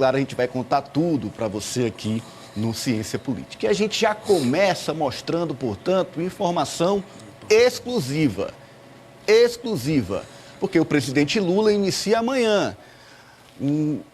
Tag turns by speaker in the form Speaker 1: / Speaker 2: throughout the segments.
Speaker 1: Claro, a gente vai contar tudo para você aqui no Ciência Política. E a gente já começa mostrando, portanto, informação exclusiva. Exclusiva. Porque o presidente Lula inicia amanhã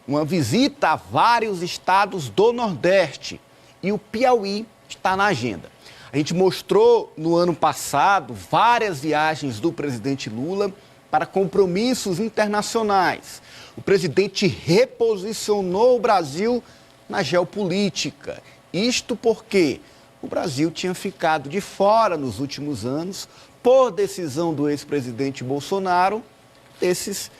Speaker 1: uma visita a vários estados do Nordeste. E o Piauí está na agenda. A gente mostrou no ano passado várias viagens do presidente Lula para compromissos internacionais. O presidente reposicionou o Brasil na geopolítica. Isto porque o Brasil tinha ficado de fora nos últimos anos, por decisão do ex-presidente Bolsonaro, desses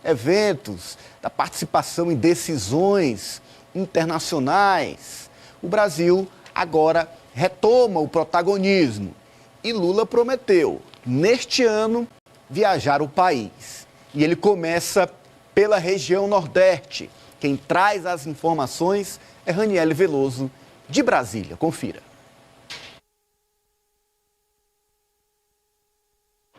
Speaker 1: eventos, da participação em decisões internacionais. O Brasil agora retoma o protagonismo e Lula prometeu, neste ano, viajar o país. E ele começa pela região Nordeste. Quem traz as informações é Raniele Veloso, de Brasília. Confira.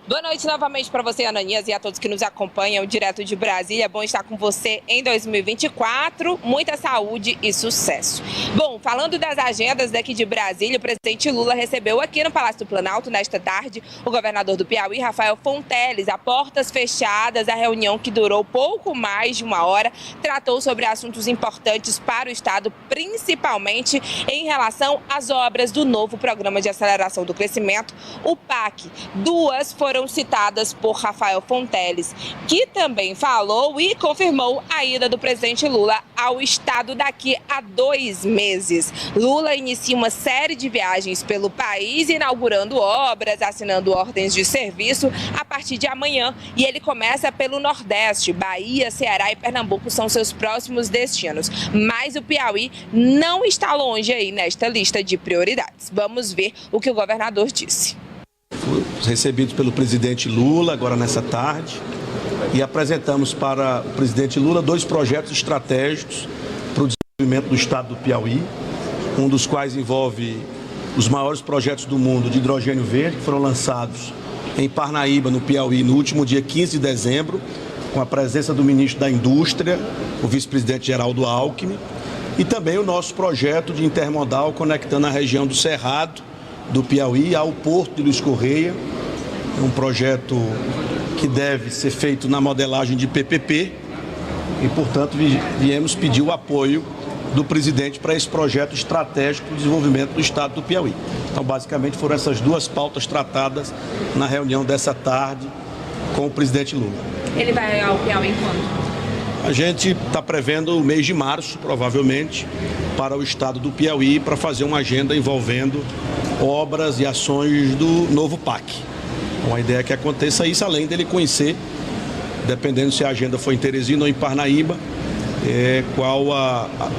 Speaker 2: Boa noite novamente para você, Ananias, e a todos que nos acompanham direto de Brasília. É bom estar com você em 2024. Muita saúde e sucesso. Bom, falando das agendas daqui de Brasília, o presidente Lula recebeu aqui no Palácio do Planalto, nesta tarde, o governador do Piauí, Rafael Fonteles, a portas fechadas. A reunião, que durou pouco mais de uma hora, tratou sobre assuntos importantes para o Estado, principalmente em relação às obras do novo Programa de Aceleração do Crescimento, o PAC. Duas foram citadas por Rafael Fonteles, que também falou e confirmou a ida do presidente Lula ao estado daqui a 2 meses. Lula inicia uma série de viagens pelo país, inaugurando obras, assinando ordens de serviço a partir de amanhã. E ele começa pelo Nordeste. Bahia, Ceará e Pernambuco são seus próximos destinos. Mas o Piauí não está longe aí nesta lista de prioridades. Vamos ver o que o governador disse.
Speaker 3: Recebidos pelo presidente Lula agora nessa tarde, e apresentamos para o presidente Lula 2 projetos estratégicos para o desenvolvimento do estado do Piauí, um dos quais envolve os maiores projetos do mundo de hidrogênio verde, que foram lançados em Parnaíba, no Piauí, no último dia 15 de dezembro, com a presença do ministro da Indústria, o vice-presidente Geraldo Alckmin, e também o nosso projeto de intermodal conectando a região do Cerrado, do Piauí, ao Porto de Luiz Correia. É um projeto que deve ser feito na modelagem de PPP e, portanto, viemos pedir o apoio do presidente para esse projeto estratégico de desenvolvimento do estado do Piauí. Então, basicamente, foram essas 2 pautas tratadas na reunião dessa tarde com o presidente Lula.
Speaker 2: Ele vai ao Piauí quando?
Speaker 3: A gente está prevendo o mês de março, provavelmente, para o estado do Piauí, para fazer uma agenda envolvendo obras e ações do novo PAC. Então, a ideia é que aconteça isso, além dele conhecer, dependendo se a agenda for em Teresina ou em Parnaíba,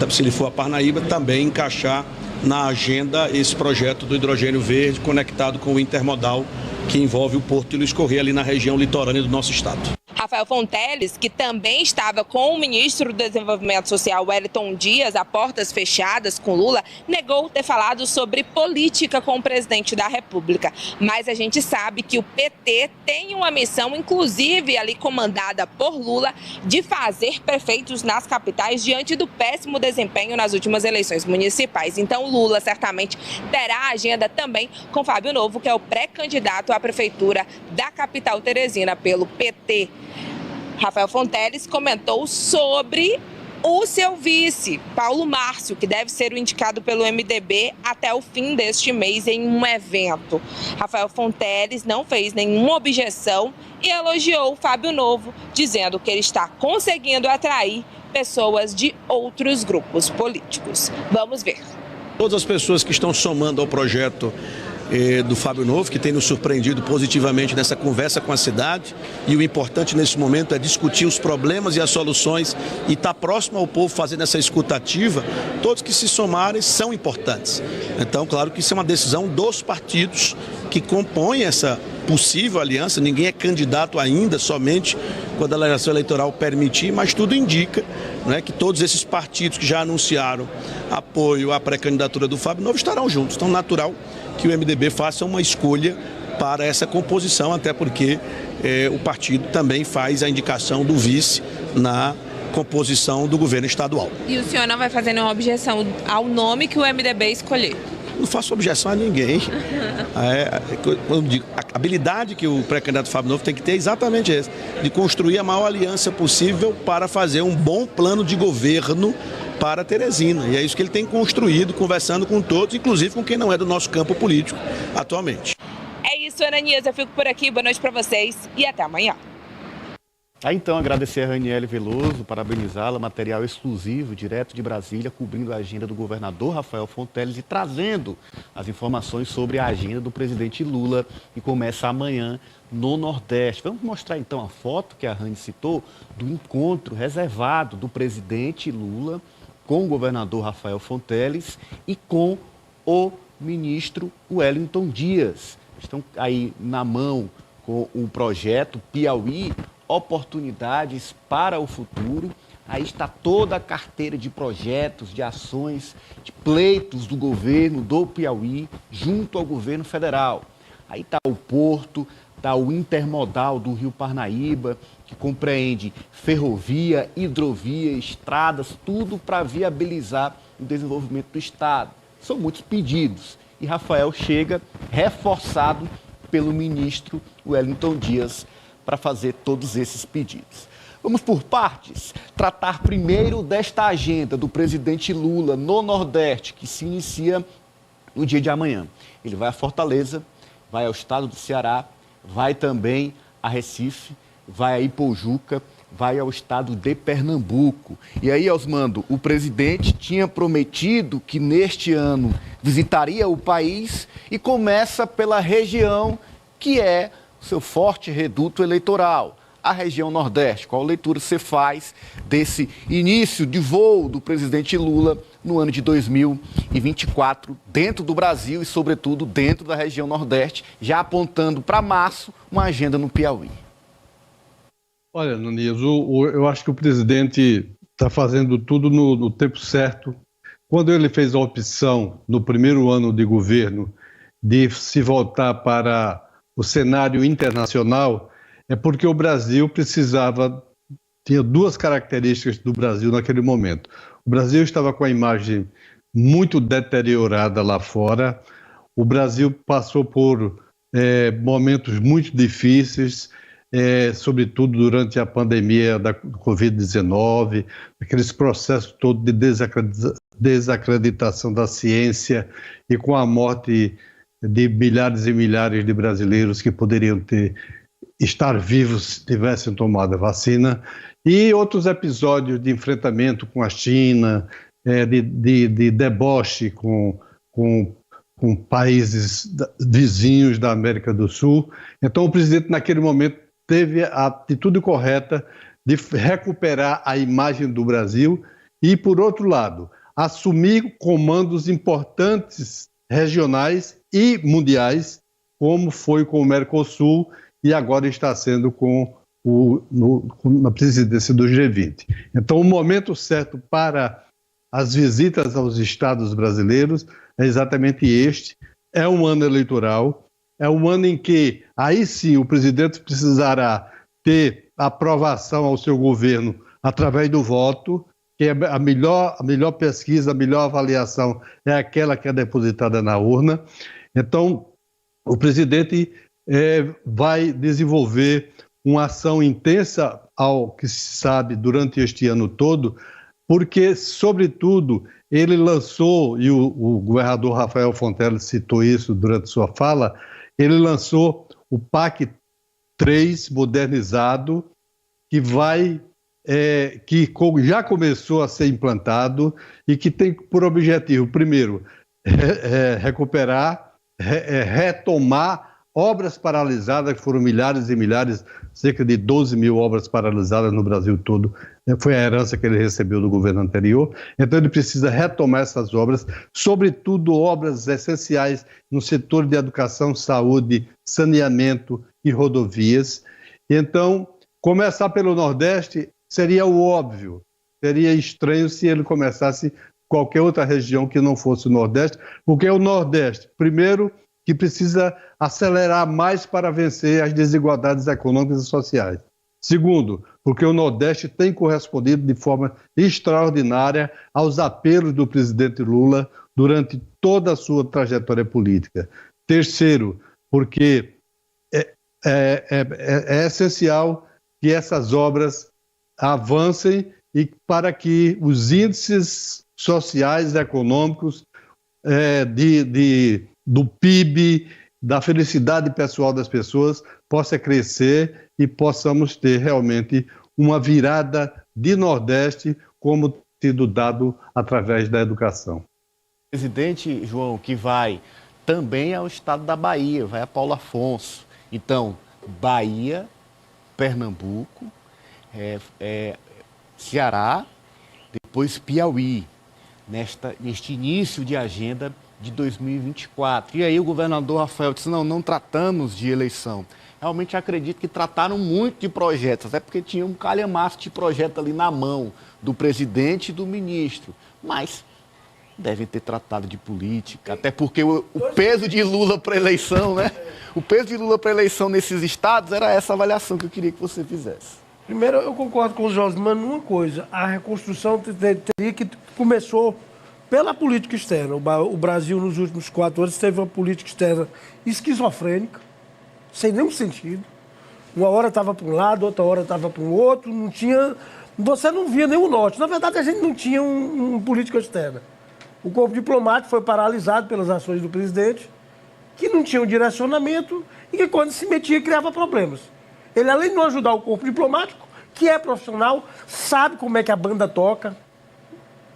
Speaker 3: se ele for a Parnaíba, também encaixar na agenda esse projeto do hidrogênio verde conectado com o intermodal que envolve o Porto de Luiz Correia, ali na região litorânea do nosso estado.
Speaker 2: Rafael Fonteles, que também estava com o ministro do Desenvolvimento Social, Wellington Dias, a portas fechadas com Lula, negou ter falado sobre política com o presidente da República. Mas a gente sabe que o PT tem uma missão, inclusive ali comandada por Lula, de fazer prefeitos nas capitais diante do péssimo desempenho nas últimas eleições municipais. Então Lula certamente terá agenda também com Fábio Novo, que é o pré-candidato à prefeitura da capital Teresina pelo PT. Rafael Fonteles comentou sobre o seu vice, Paulo Márcio, que deve ser o indicado pelo MDB até o fim deste mês em um evento. Rafael Fonteles não fez nenhuma objeção e elogiou o Fábio Novo, dizendo que ele está conseguindo atrair pessoas de outros grupos políticos. Vamos ver.
Speaker 3: Todas as pessoas que estão somando ao projeto do Fábio Novo, que tem nos surpreendido positivamente nessa conversa com a cidade, e o importante nesse momento é discutir os problemas e as soluções e estar próximo ao povo fazendo essa escutativa. Todos que se somarem são importantes. Então, claro que isso é uma decisão dos partidos que compõem essa possível aliança. Ninguém é candidato ainda, somente quando a legislação eleitoral permitir, mas tudo indica, né, que todos esses partidos que já anunciaram apoio à pré-candidatura do Fábio Novo estarão juntos. Então, natural que o MDB faça uma escolha para essa composição, até porque o partido também faz a indicação do vice na composição do governo estadual.
Speaker 2: E o senhor não vai fazer nenhuma objeção ao nome que o MDB escolher?
Speaker 3: Não faço objeção a ninguém. A habilidade que o pré-candidato Fábio Novo tem que ter é exatamente essa, de construir a maior aliança possível para fazer um bom plano de governo para Teresina. E é isso que ele tem construído, conversando com todos, inclusive com quem não é do nosso campo político atualmente.
Speaker 2: É isso, Ananias. Eu fico por aqui. Boa noite para vocês e até amanhã.
Speaker 1: Então, agradecer a Raniele Veloso, parabenizá-la, material exclusivo, direto de Brasília, cobrindo a agenda do governador Rafael Fonteles e trazendo as informações sobre a agenda do presidente Lula, que começa amanhã no Nordeste. Vamos mostrar então a foto que a Rani citou do encontro reservado do presidente Lula com o governador Rafael Fonteles e com o ministro Wellington Dias. Estão aí na mão com o projeto Piauí, Oportunidades para o Futuro. Aí está toda a carteira de projetos, de ações, de pleitos do governo do Piauí junto ao governo federal. Aí está o porto, está o intermodal do Rio Parnaíba, que compreende ferrovia, hidrovia, estradas, tudo para viabilizar o desenvolvimento do estado. São muitos pedidos e Rafael chega reforçado pelo ministro Wellington Dias para fazer todos esses pedidos. Vamos por partes, tratar primeiro desta agenda do presidente Lula no Nordeste, que se inicia no dia de amanhã. Ele vai a Fortaleza, vai ao estado do Ceará, vai também a Recife, vai a Ipojuca, vai ao estado de Pernambuco. E aí, Osmando, o presidente tinha prometido que neste ano visitaria o país e começa pela região que é o seu forte reduto eleitoral, a região Nordeste. Qual leitura você faz desse início de voo do presidente Lula no ano de 2024 dentro do Brasil e, sobretudo, dentro da região Nordeste, já apontando para março uma agenda no Piauí?
Speaker 4: Olha, Ananias, eu acho que o presidente está fazendo tudo no tempo certo. Quando ele fez a opção, no primeiro ano de governo, de se voltar para o cenário internacional, é porque o Brasil tinha duas características do Brasil naquele momento. O Brasil estava com a imagem muito deteriorada lá fora, o Brasil passou por momentos muito difíceis, sobretudo durante a pandemia da Covid-19, aqueles processos todos de desacreditação da ciência e com a morte de milhares e milhares de brasileiros que poderiam estar vivos se tivessem tomado a vacina, e outros episódios de enfrentamento com a China, de deboche com países vizinhos da América do Sul. Então o presidente naquele momento teve a atitude correta de recuperar a imagem do Brasil e, por outro lado, assumir comandos importantes regionais e mundiais, como foi com o Mercosul e agora está sendo na presidência do G20. Então, o momento certo para as visitas aos estados brasileiros é exatamente este. É um ano eleitoral, é um ano em que, aí sim, o presidente precisará ter aprovação ao seu governo através do voto, que é a melhor pesquisa, a melhor avaliação é aquela que é depositada na urna. Então, o presidente vai desenvolver uma ação intensa, ao que se sabe, durante este ano todo, porque, sobretudo, ele lançou, e o governador Rafael Fonteles citou isso durante sua fala, ele lançou o PAC 3 modernizado, que já começou a ser implantado e que tem por objetivo, primeiro, retomar obras paralisadas, que foram milhares e milhares, cerca de 12 mil obras paralisadas no Brasil todo. Foi a herança que ele recebeu do governo anterior. Então ele precisa retomar essas obras, sobretudo obras essenciais no setor de educação, saúde, saneamento e rodovias. Então, começar pelo Nordeste seria o óbvio. Seria estranho se ele começasse qualquer outra região que não fosse o Nordeste, porque é o Nordeste, primeiro, que precisa acelerar mais para vencer as desigualdades econômicas e sociais. Segundo, porque o Nordeste tem correspondido de forma extraordinária aos apelos do presidente Lula durante toda a sua trajetória política. Terceiro, porque é essencial que essas obras avancem e para que os índices sociais e econômicos do PIB, da felicidade pessoal das pessoas, possa crescer e possamos ter realmente uma virada de Nordeste, como sido dado através da educação.
Speaker 1: Presidente, João, que vai também ao estado da Bahia, vai a Paulo Afonso. Então, Bahia, Pernambuco, Ceará, depois Piauí, neste início de agenda de 2024. E aí o governador Rafael disse, não tratamos de eleição. Realmente acredito que trataram muito de projetos, até porque tinha um calhamaço de projeto ali na mão do presidente e do ministro. Mas devem ter tratado de política, até porque o peso de Lula para a eleição, né? O peso de Lula para a eleição nesses estados era essa avaliação que eu queria que você fizesse.
Speaker 5: Primeiro, eu concordo com o Josman numa coisa. A reconstrução teria que começou pela política externa. O Brasil, nos últimos 4 anos, teve uma política externa esquizofrênica, sem nenhum sentido. Uma hora estava para um lado, outra hora estava para o outro. Não tinha... Você não via nenhum norte. Na verdade, a gente não tinha uma política externa. O corpo diplomático foi paralisado pelas ações do presidente, que não tinha um direcionamento e que, quando se metia, criava problemas. Ele, além de não ajudar o corpo diplomático, que é profissional, sabe como é que a banda toca,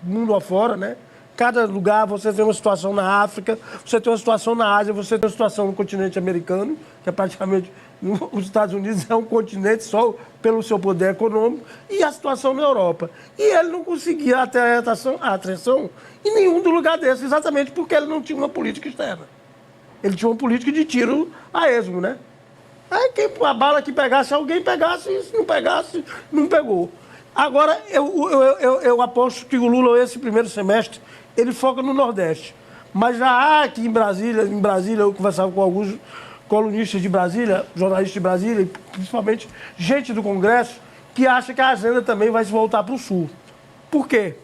Speaker 5: mundo afora, né? Cada lugar você tem uma situação na África, você tem uma situação na Ásia, você tem uma situação no continente americano, que é praticamente... Os Estados Unidos é um continente só pelo seu poder econômico, e a situação na Europa. E ele não conseguia atrair a atenção em nenhum do lugar desse, exatamente porque ele não tinha uma política externa. Ele tinha uma política de tiro a esmo, né? Aí a bala que pegasse, alguém pegasse, e se não pegasse, não pegou. Agora, eu aposto que o Lula, esse primeiro semestre, ele foca no Nordeste. Mas já há aqui em Brasília eu conversava com alguns colunistas de Brasília, jornalistas de Brasília, e principalmente gente do Congresso, que acha que a agenda também vai se voltar para o Sul. Por quê?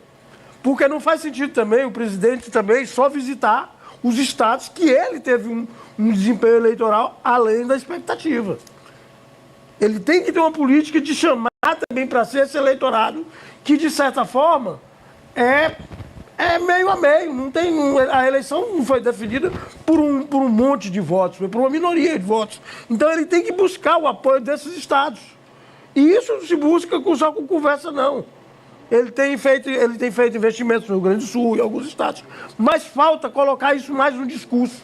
Speaker 5: Porque não faz sentido também o presidente também só visitar os estados que ele teve um desempenho eleitoral além da expectativa. Ele tem que ter uma política de chamar também para ser esse eleitorado que, de certa forma, é meio a meio. Não tem, a eleição não foi definida por um monte de votos, foi por uma minoria de votos. Então ele tem que buscar o apoio desses estados. E isso não se busca só com conversa, não. Ele tem feito investimentos no Rio Grande do Sul e alguns estados. Mas falta colocar isso mais no discurso.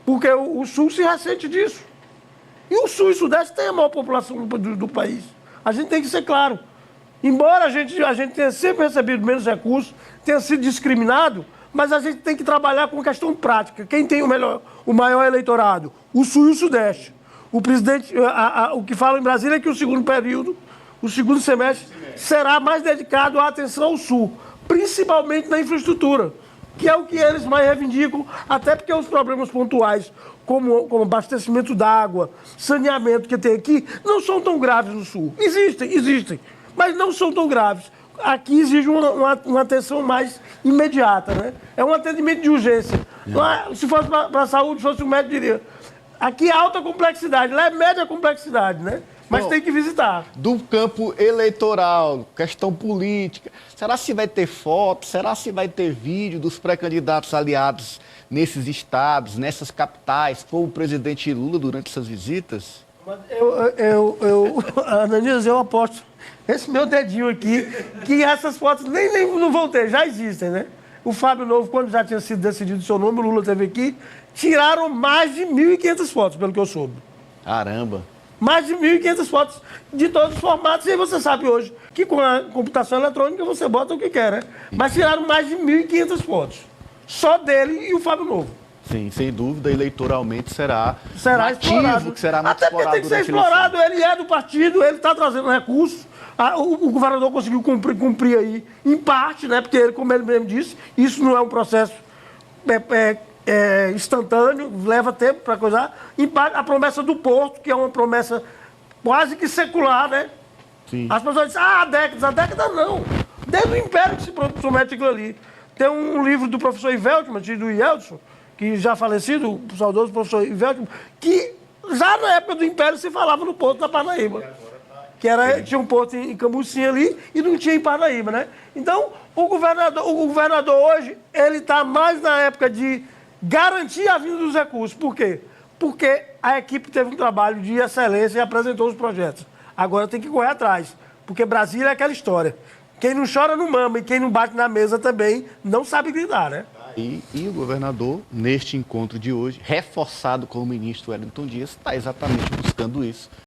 Speaker 5: Porque o Sul se ressente disso. E o Sul e o Sudeste têm a maior população do país. A gente tem que ser claro. Embora a gente tenha sempre recebido menos recursos, tenha sido discriminado, mas a gente tem que trabalhar com questão prática. Quem tem o maior eleitorado? O Sul e o Sudeste. O presidente, o que fala em Brasília é que o segundo semestre será mais dedicado à atenção ao Sul, principalmente na infraestrutura, que é o que eles mais reivindicam, até porque os problemas pontuais, como abastecimento d'água, saneamento que tem aqui, não são tão graves no Sul. Existem, mas não são tão graves. Aqui exige uma atenção mais imediata, né? É um atendimento de urgência. Lá, se fosse para a saúde, se fosse um médico, diria... Aqui é alta complexidade, lá é média complexidade, né? Mas bom, tem que visitar.
Speaker 1: Do campo eleitoral, questão política, será se vai ter foto, será se vai ter vídeo dos pré-candidatos aliados nesses estados, nessas capitais, com o presidente Lula durante essas visitas?
Speaker 5: Ananias, eu aposto, esse meu dedinho aqui, que essas fotos nem não vão ter, já existem, né? O Fábio Novo, quando já tinha sido decidido o seu nome, o Lula esteve aqui, tiraram mais de 1.500 fotos, pelo que eu soube.
Speaker 1: Caramba!
Speaker 5: Mais de 1.500 fotos de todos os formatos. E aí você sabe hoje que com a computação eletrônica você bota o que quer, né? Mas tiraram mais de 1.500 fotos. Só dele e o Fábio Novo.
Speaker 1: Sim, sem dúvida, eleitoralmente será
Speaker 5: explorado.
Speaker 1: Que será muito
Speaker 5: até porque tem que ser explorado. Ele é do partido, ele está trazendo recursos. O governador conseguiu cumprir aí, em parte, né? Porque, como ele mesmo disse, isso não é um processo instantâneo, leva tempo para coisar. Em parte, a promessa do Porto, que é uma promessa quase que secular, né?
Speaker 1: Sim.
Speaker 5: As pessoas dizem, há décadas não. Desde o Império que se promete aquilo ali. Tem um livro do professor Iveltman, do Yeldson, que já falecido, o saudoso professor Iveltman, que já na época do Império se falava no Porto da Parnaíba. Que tinha um porto em Cambuci ali e não tinha em Parnaíba, né? Então, o governador hoje, ele está mais na época de garantir a vinda dos recursos. Por quê? Porque a equipe teve um trabalho de excelência e apresentou os projetos. Agora tem que correr atrás, porque Brasília é aquela história. Quem não chora não mama e quem não bate na mesa também não sabe gritar, né?
Speaker 1: E o governador, neste encontro de hoje, reforçado com o ministro Wellington Dias, está exatamente buscando isso.